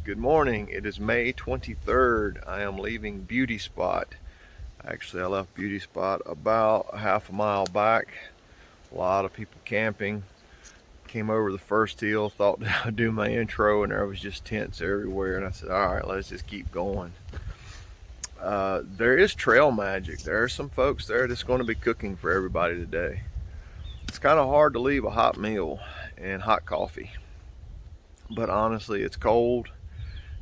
Good morning. It is May 23rd. I am leaving Beauty Spot. Actually, I left Beauty Spot about half a mile back. A lot of people camping. Came over the first hill, thought that I'd do my intro, and there was just tents everywhere. And I said, all right, let's just keep going. There is trail magic. There are some folks there that's going to be cooking for everybody today. It's kind of hard to leave a hot meal and hot coffee. But honestly, it's cold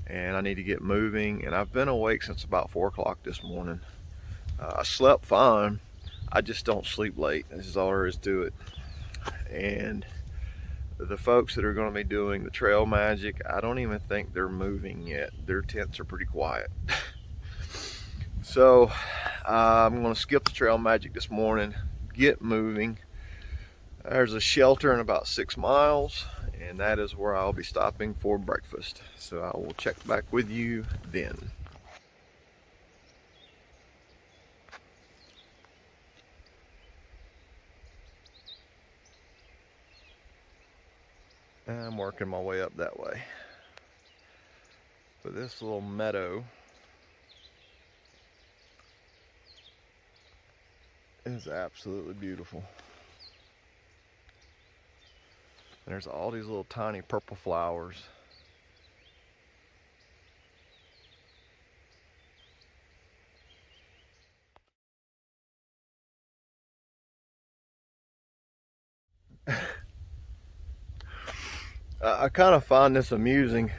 and I need to get moving, and I've been awake since about 4 o'clock this morning. I slept fine. I just don't sleep late. This is all there is to it. And the folks that are going to be doing the trail magic, I don't even think they're moving yet. Their tents are pretty quiet. So I'm going to skip the trail magic this morning, get moving. There's a shelter in about 6 miles, and that is where I'll be stopping for breakfast. So I will check back with you then. I'm working my way up that way. But this little meadow is absolutely beautiful. And there's all these little tiny purple flowers. I kind of find this amusing.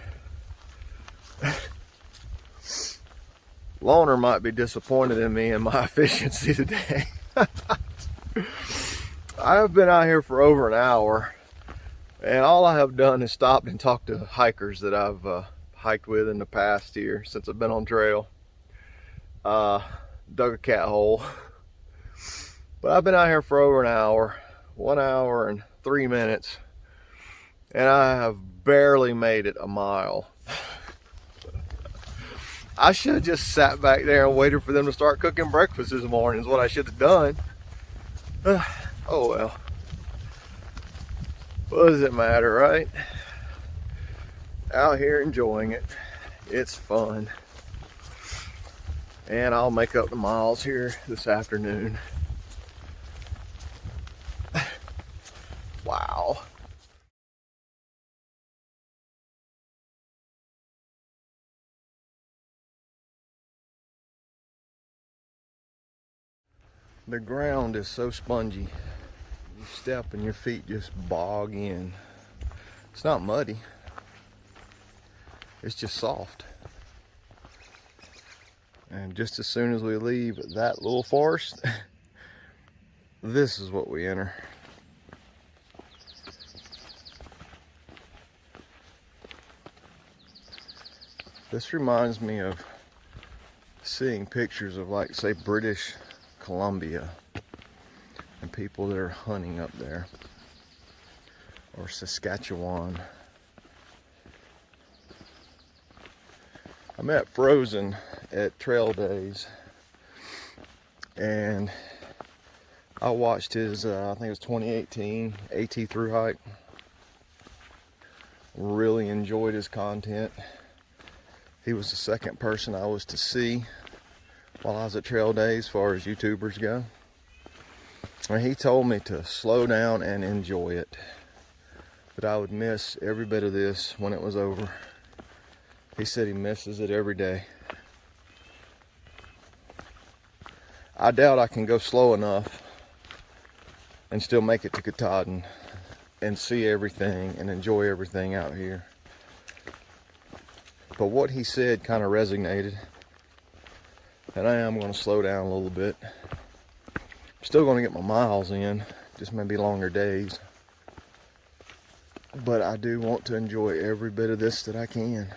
Loner might be disappointed in me and my efficiency today. I have been out here for over an hour, and all I have done is stopped and talked to hikers that I've hiked with in the past here since I've been on trail. Dug a cat hole. But I've been out here for over an hour, 1 hour and 3 minutes, and I have barely made it a mile. I should have just sat back there and waited for them to start cooking breakfast this morning is what I should have done. Oh well. What does it matter, right? Out here enjoying it. It's fun. And I'll make up the miles here this afternoon. Wow. The ground is so spongy. You step and your feet just bog in. It's not muddy. It's just soft. And just as soon as we leave that little forest, this is what we enter. This reminds me of seeing pictures of, like, say, British Columbia and people that are hunting up there, or Saskatchewan. I met Frozen at Trail Days, and I watched his I think it was 2018 AT through hike. Really enjoyed his content. He was the second person I was to see while I was at Trail Days as far as YouTubers go. And he told me to slow down and enjoy it, that I would miss every bit of this when it was over. He said he misses it every day. I doubt I can go slow enough and still make it to Katahdin and see everything and enjoy everything out here. But what he said kind of resonated, and I am going to slow down a little bit. I'm still going to get my miles in, just maybe longer days. But I do want to enjoy every bit of this that I can.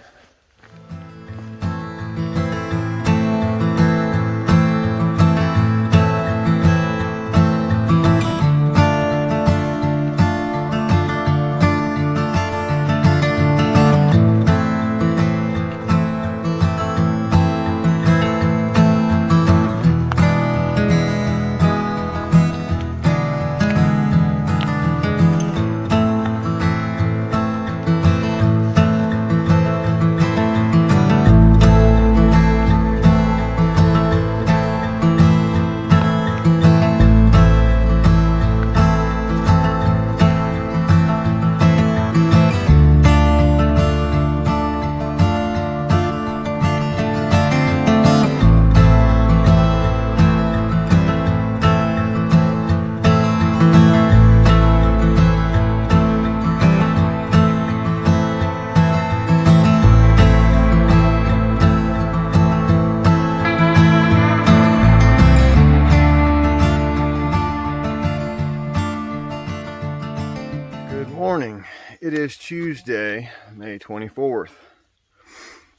morning. It is Tuesday, May 24th.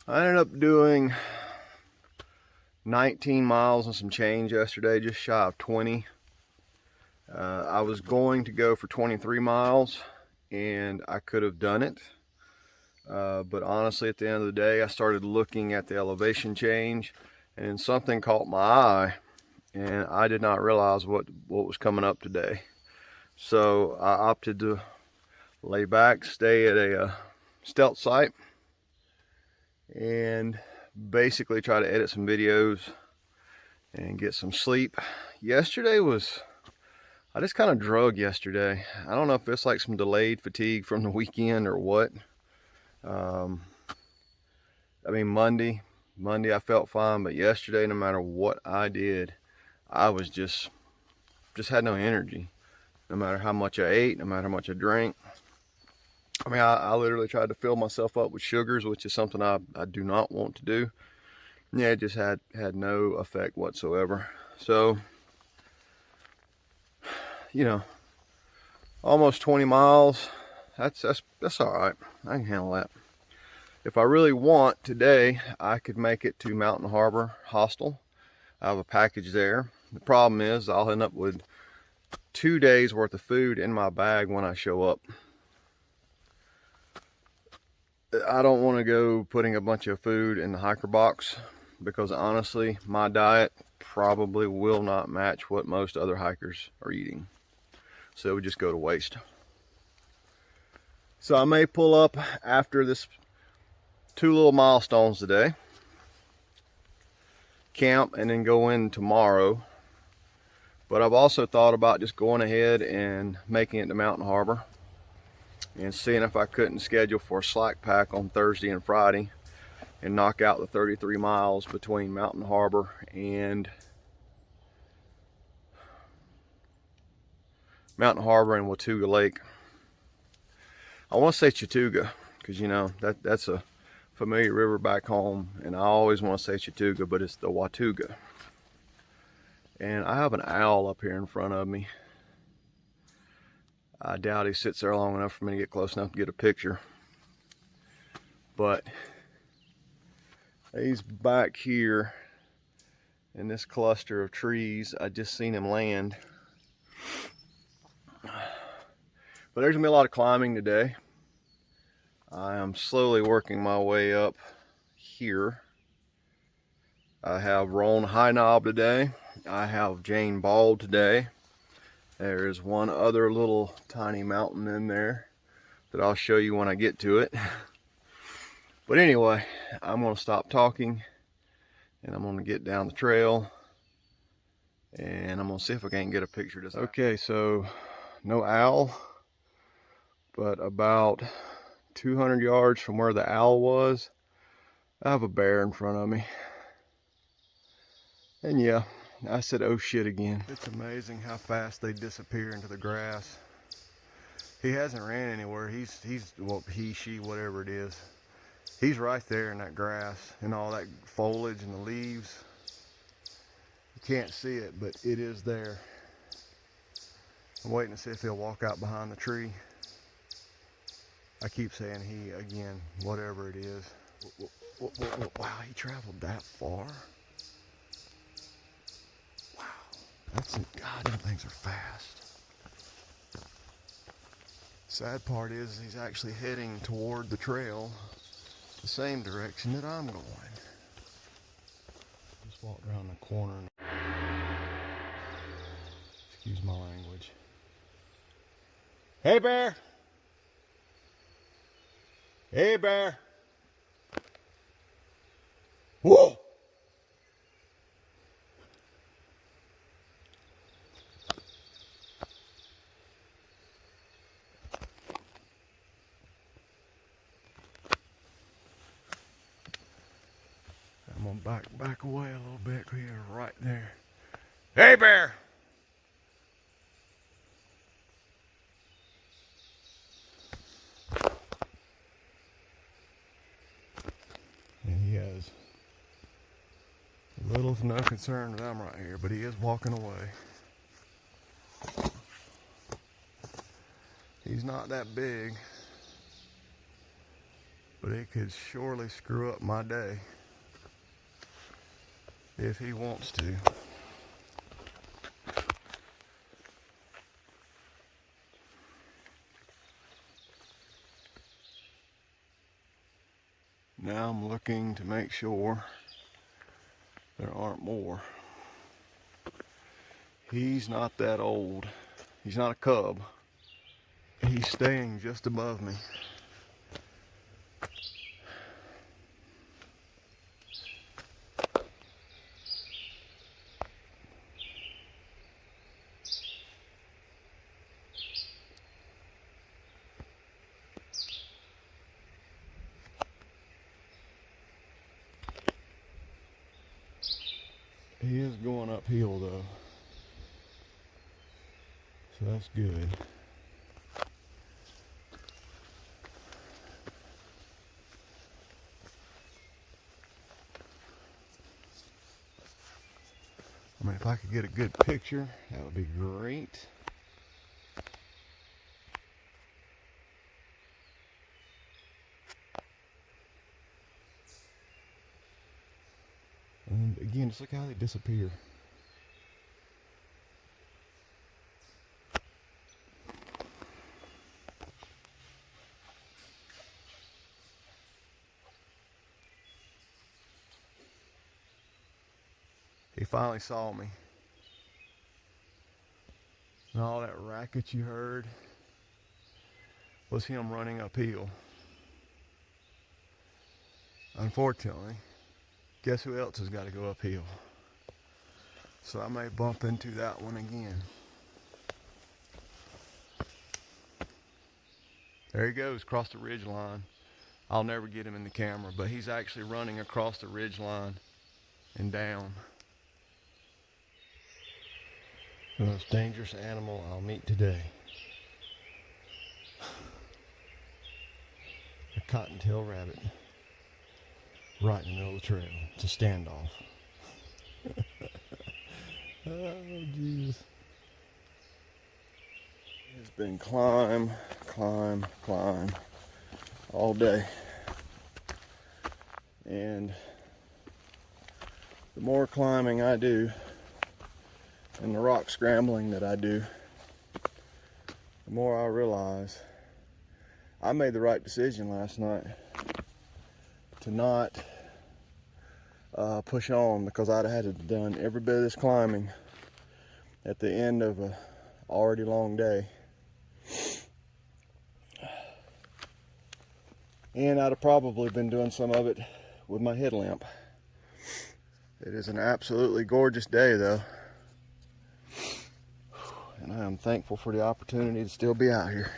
I ended up doing 19 miles and some change yesterday, just shy of 20. I was going to go for 23 miles and I could have done it. But honestly, at the end of the day, I started looking at the elevation change and something caught my eye, and I did not realize what was coming up today. So I opted to lay back, stay at a stealth site, and basically try to edit some videos and get some sleep. Yesterday I just kind of drug yesterday. I don't know if it's like some delayed fatigue from the weekend or what. I mean, Monday I felt fine, but yesterday, no matter what I did, I was just had no energy. No matter how much I ate, no matter how much I drank. I mean, I literally tried to fill myself up with sugars, which is something I do not want to do. Yeah, it just had no effect whatsoever. So, you know, almost 20 miles. That's all right. I can handle that. If I really want today, I could make it to Mountain Harbor Hostel. I have a package there. The problem is I'll end up with 2 days worth of food in my bag when I show up. I don't want to go putting a bunch of food in the hiker box because honestly, my diet probably will not match what most other hikers are eating. So it would just go to waste. So I may pull up after this 2 little milestones today, camp, and then go in tomorrow. But I've also thought about just going ahead and making it to Mountain Harbor and seeing if I couldn't schedule for a slack pack on Thursday and Friday and knock out the 33 miles between Mountain Harbor and Watauga Lake. I want to say Chattooga because, you know, that's a familiar river back home, and I always want to say Chattooga, but it's the Watauga. And I have an owl up here in front of me. I doubt he sits there long enough for me to get close enough to get a picture. But he's back here in this cluster of trees. I just seen him land. But there's gonna be a lot of climbing today. I am slowly working my way up here. I have Roan High Knob today. I have Jane Bald today. There's one other little tiny mountain in there that I'll show you when I get to it. But anyway, I'm gonna stop talking and I'm gonna get down the trail and I'm gonna see if I can't get a picture of this. Okay, so no owl, but about 200 yards from where the owl was, I have a bear in front of me. And yeah, I said, oh shit again. It's amazing how fast they disappear into the grass. He hasn't ran anywhere. Well, he, she, whatever it is. He's right there in that grass and all that foliage and the leaves. You can't see it, but it is there. I'm waiting to see if he'll walk out behind the tree. I keep saying he again, whatever it is. Wow, he traveled that far? God, them things are fast. Sad part is he's actually heading toward the trail, the same direction that I'm going. Just walked around the corner. Excuse my language. Hey, bear! Hey, bear! Whoa! I'm gonna back away a little bit here, right there. Hey, bear! And he has little to no concern that I'm right here, but he is walking away. He's not that big, but it could surely screw up my day if he wants to. Now I'm looking to make sure there aren't more. He's not that old. He's not a cub. He's staying just above me. He is going uphill though, so that's good. I mean, if I could get a good picture, that would be great. And again, just look how they disappear. He finally saw me. And all that racket you heard was him running uphill. Unfortunately, guess who else has got to go uphill? So I may bump into that one again. There he goes, across the ridge line. I'll never get him in the camera, but he's actually running across the ridge line and down. The most dangerous animal I'll meet today. A cottontail rabbit. Right in the middle of the trail. It's a standoff. Oh, Jesus. It's been climb all day. And the more climbing I do, and the rock scrambling that I do, the more I realize I made the right decision last night to not push on, because I'd have had to have done every bit of this climbing at the end of a already long day. And I'd have probably been doing some of it with my headlamp. It is an absolutely gorgeous day though. And I am thankful for the opportunity to still be out here.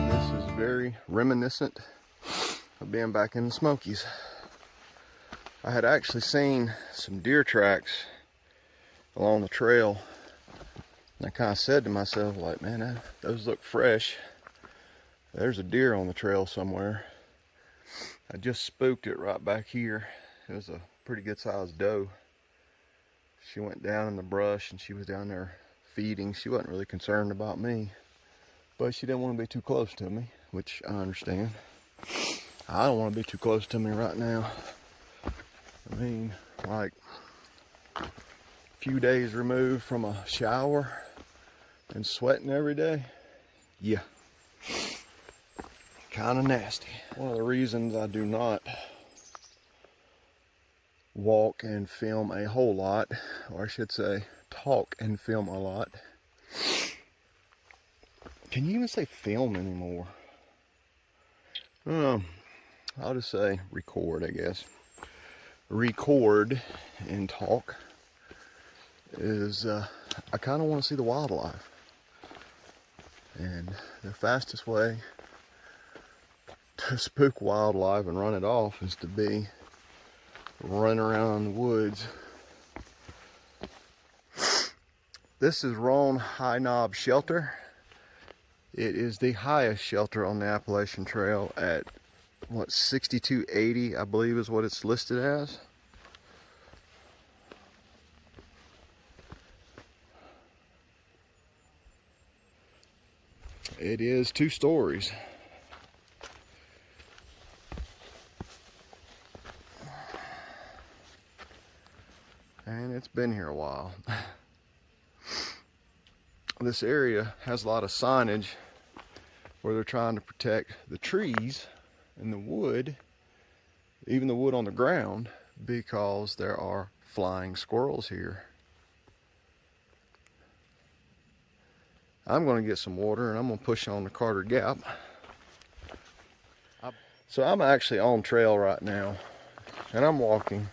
This is very reminiscent of being back in the Smokies. I had actually seen some deer tracks along the trail, and I kind of said to myself, like, man, those look fresh. There's a deer on the trail somewhere. I just spooked it right back here. It was a pretty good sized doe. She went down in the brush and she was down there feeding. She wasn't really concerned about me, but she didn't want to be too close to me, which I understand. I don't want to be too close to me right now. I mean, like, a few days removed from a shower and sweating every day. Yeah, kind of nasty. One of the reasons I do not walk and film a whole lot, or I should say talk and film a lot. Can you even say film anymore? I'll just say record, I guess. Record and talk is I kind of want to see the wildlife, and the fastest way to spook wildlife and run it off is to be running around in the woods This is Roan High Knob Shelter. It is the highest shelter on the Appalachian Trail at what, 6280, I believe is what it's listed as. It is 2 stories. And it's been here a while. This area has a lot of signage where they're trying to protect the trees and the wood, even the wood on the ground, because there are flying squirrels here. I'm going to get some water and I'm going to push on the Carter Gap. So I'm actually on trail right now and I'm walking.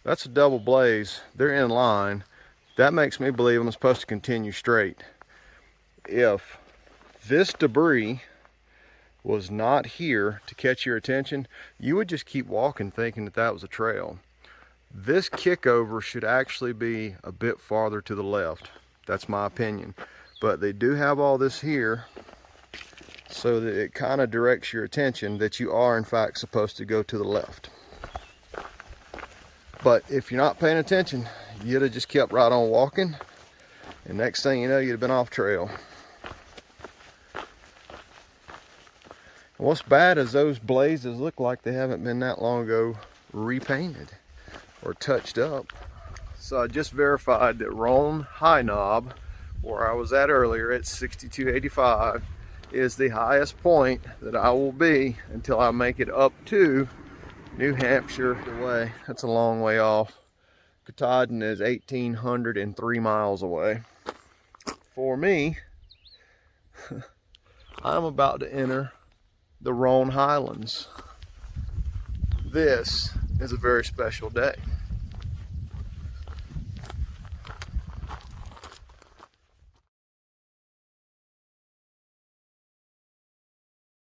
That's a double blaze. They're in line. That makes me believe I'm supposed to continue straight. If this debris was not here to catch your attention, you would just keep walking thinking that that was a trail. This kickover should actually be a bit farther to the left. That's my opinion. But they do have all this here so that it kind of directs your attention that you are in fact supposed to go to the left. But if you're not paying attention, you'd have just kept right on walking, and next thing you know, you'd have been off trail. And what's bad is those blazes look like they haven't been that long ago repainted or touched up. So I just verified that Roan High Knob, where I was at earlier at 6285, is the highest point that I will be until I make it up to New Hampshire way. That's a long way off. Katahdin is 1,803 miles away. For me, I'm about to enter the Roan Highlands. This is a very special day.